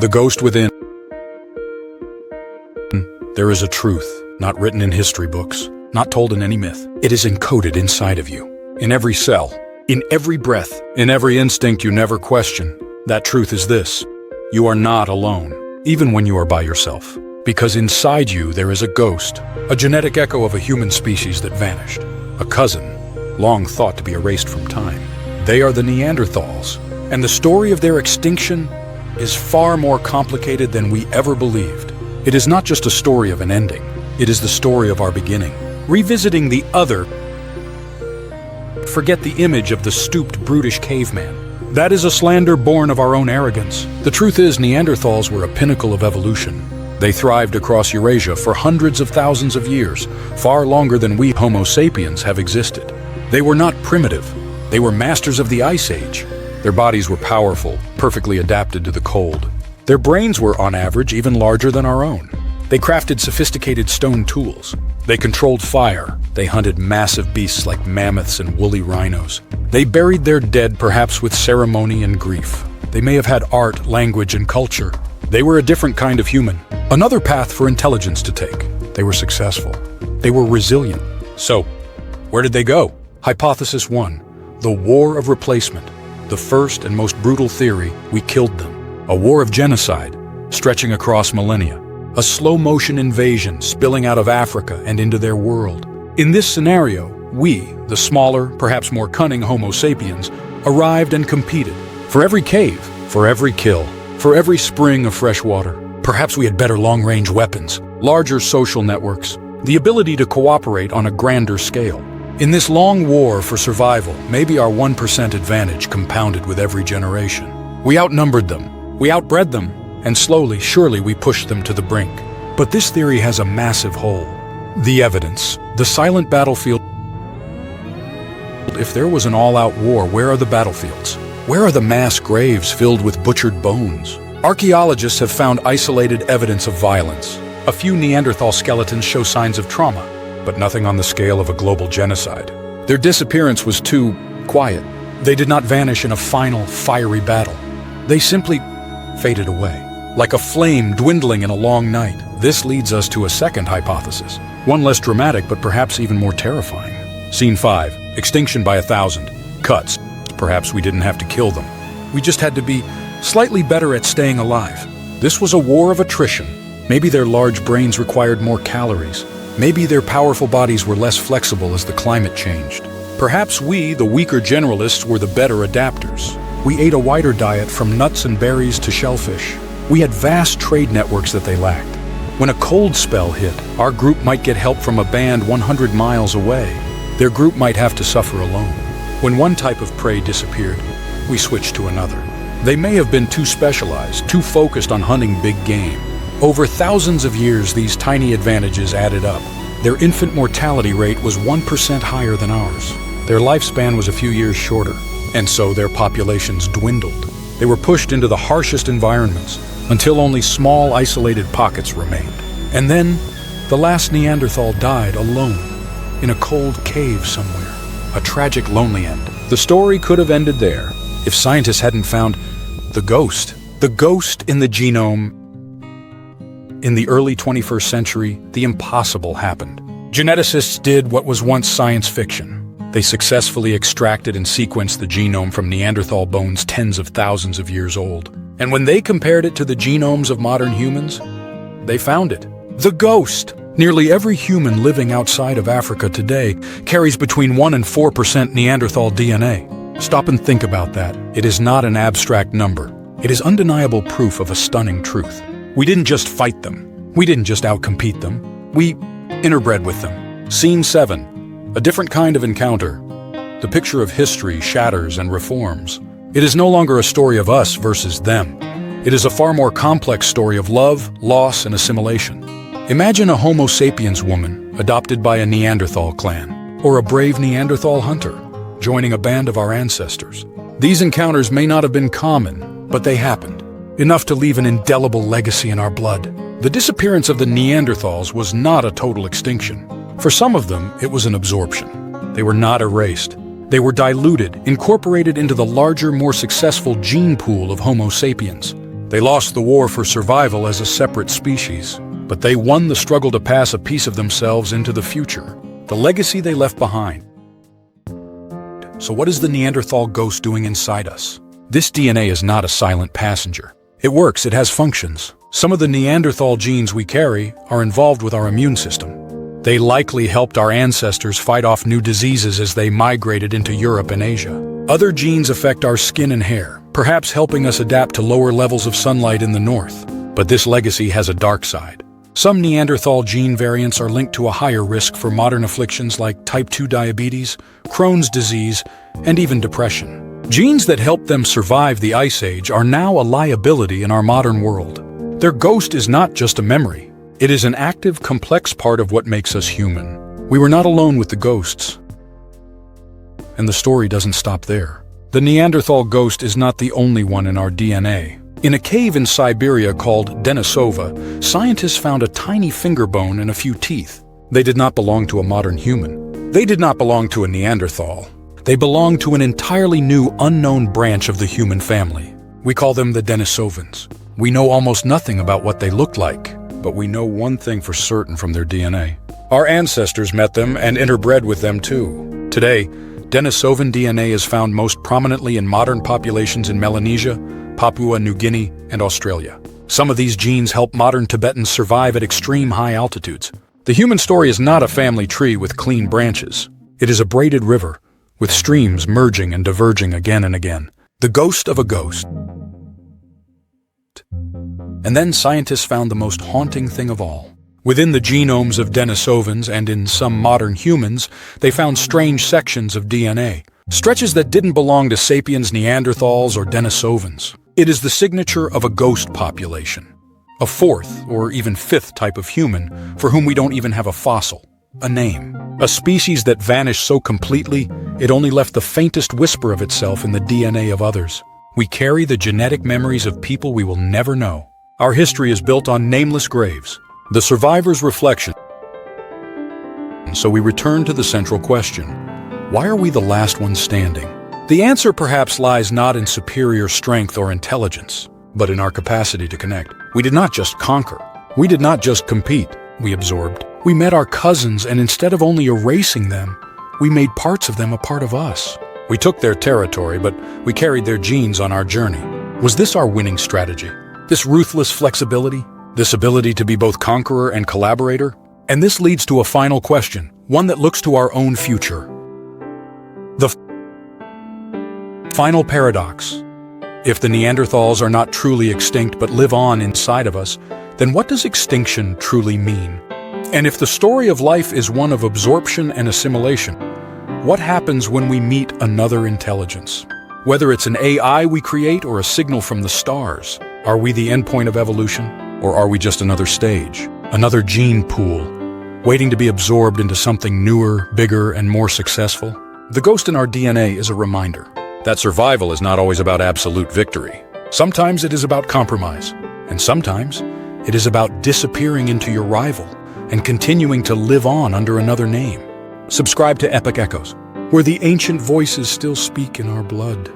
The ghost within. There is a truth, not written in history books, not told in any myth. It is encoded inside of you, in every cell, in every breath, in every instinct you never question. That truth is this: you are not alone, even when you are by yourself. Because inside you there is a ghost, a genetic echo of a human species that vanished, a cousin, long thought to be erased from time. They are the Neanderthals, and the story of their extinction is far more complicated than we ever believed. It is not just a story of an ending, it is the story of our beginning. Revisiting the other, forget the image of the stooped, brutish caveman. That is a slander born of our own arrogance. The truth is, Neanderthals were a pinnacle of evolution. They thrived across Eurasia for hundreds of thousands of years, far longer than we Homo sapiens have existed. They were not primitive. They were masters of the Ice Age. Their bodies were powerful, perfectly adapted to the cold. Their brains were, on average, even larger than our own. They crafted sophisticated stone tools. They controlled fire. They hunted massive beasts like mammoths and woolly rhinos. They buried their dead perhaps with ceremony and grief. They may have had art, language, and culture. They were a different kind of human. Another path for intelligence to take. They were successful. They were resilient. So, where did they go? Hypothesis 1. The War of Replacement. The first and most brutal theory: we killed them. A war of genocide, stretching across millennia. A slow-motion invasion spilling out of Africa and into their world. In this scenario, we, the smaller, perhaps more cunning Homo sapiens, arrived and competed. For every cave, for every kill, for every spring of fresh water. Perhaps we had better long-range weapons, larger social networks, the ability to cooperate on a grander scale. In this long war for survival, maybe our 1% advantage compounded with every generation. We outnumbered them, we outbred them, and slowly, surely we pushed them to the brink. But this theory has a massive hole. The evidence, the silent battlefield. If there was an all-out war, where are the battlefields? Where are the mass graves filled with butchered bones? Archaeologists have found isolated evidence of violence. A few Neanderthal skeletons show signs of trauma, but nothing on the scale of a global genocide. Their disappearance was too quiet. They did not vanish in a final, fiery battle. They simply faded away, like a flame dwindling in a long night. This leads us to a second hypothesis, one less dramatic but perhaps even more terrifying. Scene 5. Extinction by 1,000. Cuts. Perhaps we didn't have to kill them. We just had to be slightly better at staying alive. This was a war of attrition. Maybe their large brains required more calories. Maybe their powerful bodies were less flexible as the climate changed. Perhaps we, the weaker generalists, were the better adapters. We ate a wider diet, from nuts and berries to shellfish. We had vast trade networks that they lacked. When a cold spell hit, our group might get help from a band 100 miles away. Their group might have to suffer alone. When one type of prey disappeared, we switched to another. They may have been too specialized, too focused on hunting big game. Over thousands of years, these tiny advantages added up. Their infant mortality rate was 1% higher than ours. Their lifespan was a few years shorter, and so their populations dwindled. They were pushed into the harshest environments until only small, isolated pockets remained. And then, the last Neanderthal died alone, in a cold cave somewhere. A tragic, lonely end. The story could have ended there if scientists hadn't found the ghost. The ghost in the genome. In the early 21st century, the impossible happened. Geneticists did what was once science fiction. They successfully extracted and sequenced the genome from Neanderthal bones tens of thousands of years old. And when they compared it to the genomes of modern humans, they found it. The ghost! Nearly every human living outside of Africa today carries between 1% and 4% Neanderthal DNA. Stop and think about that. It is not an abstract number. It is undeniable proof of a stunning truth. We didn't just fight them. We didn't just outcompete them. We interbred with them. Scene 7. A different kind of encounter. The picture of history shatters and reforms. It is no longer a story of us versus them. It is a far more complex story of love, loss, and assimilation. Imagine a Homo sapiens woman adopted by a Neanderthal clan, or a brave Neanderthal hunter joining a band of our ancestors. These encounters may not have been common, but they happened, enough to leave an indelible legacy in our blood. The disappearance of the Neanderthals was not a total extinction. For some of them, it was an absorption. They were not erased. They were diluted, incorporated into the larger, more successful gene pool of Homo sapiens. They lost the war for survival as a separate species, but they won the struggle to pass a piece of themselves into the future, the legacy they left behind. So what is the Neanderthal ghost doing inside us? This DNA is not a silent passenger. It works, it has functions. Some of the Neanderthal genes we carry are involved with our immune system. They likely helped our ancestors fight off new diseases as they migrated into Europe and Asia. Other genes affect our skin and hair, perhaps helping us adapt to lower levels of sunlight in the north. But this legacy has a dark side. Some Neanderthal gene variants are linked to a higher risk for modern afflictions like type 2 diabetes, Crohn's disease, and even depression. Genes that helped them survive the Ice Age are now a liability in our modern world. Their ghost is not just a memory. It is an active, complex part of what makes us human. We were not alone with the ghosts. And the story doesn't stop there. The Neanderthal ghost is not the only one in our DNA. In a cave in Siberia called Denisova, scientists found a tiny finger bone and a few teeth. They did not belong to a modern human. They did not belong to a Neanderthal. They belonged to an entirely new, unknown branch of the human family. We call them the Denisovans. We know almost nothing about what they looked like, but we know one thing for certain from their DNA. Our ancestors met them and interbred with them too. Today, Denisovan DNA is found most prominently in modern populations in Melanesia, Papua New Guinea, and Australia. Some of these genes help modern Tibetans survive at extreme high altitudes. The human story is not a family tree with clean branches. It is a braided river, with streams merging and diverging again and again. The ghost of a ghost. And then scientists found the most haunting thing of all. Within the genomes of Denisovans and in some modern humans, they found strange sections of DNA, stretches that didn't belong to sapiens, Neanderthals, or Denisovans. It is the signature of a ghost population, a fourth or even fifth type of human for whom we don't even have a fossil, a name. A species that vanished so completely, it only left the faintest whisper of itself in the DNA of others. We carry the genetic memories of people we will never know. Our history is built on nameless graves, the survivor's reflection. And so we return to the central question: why are we the last ones standing? The answer perhaps lies not in superior strength or intelligence, but in our capacity to connect. We did not just conquer. We did not just compete. We absorbed. We met our cousins, and instead of only erasing them, we made parts of them a part of us. We took their territory, but we carried their genes on our journey. Was this our winning strategy? This ruthless flexibility? This ability to be both conqueror and collaborator? And this leads to a final question, one that looks to our own future. The final paradox. If the Neanderthals are not truly extinct but live on inside of us, then what does extinction truly mean? And if the story of life is one of absorption and assimilation, what happens when we meet another intelligence? Whether it's an AI we create or a signal from the stars, are we the endpoint of evolution? Or are we just another stage, another gene pool, waiting to be absorbed into something newer, bigger, and more successful? The ghost in our DNA is a reminder that survival is not always about absolute victory. Sometimes it is about compromise, and sometimes it is about disappearing into your rival and continuing to live on under another name. Subscribe to Epoch Echoes, where the ancient voices still speak in our blood.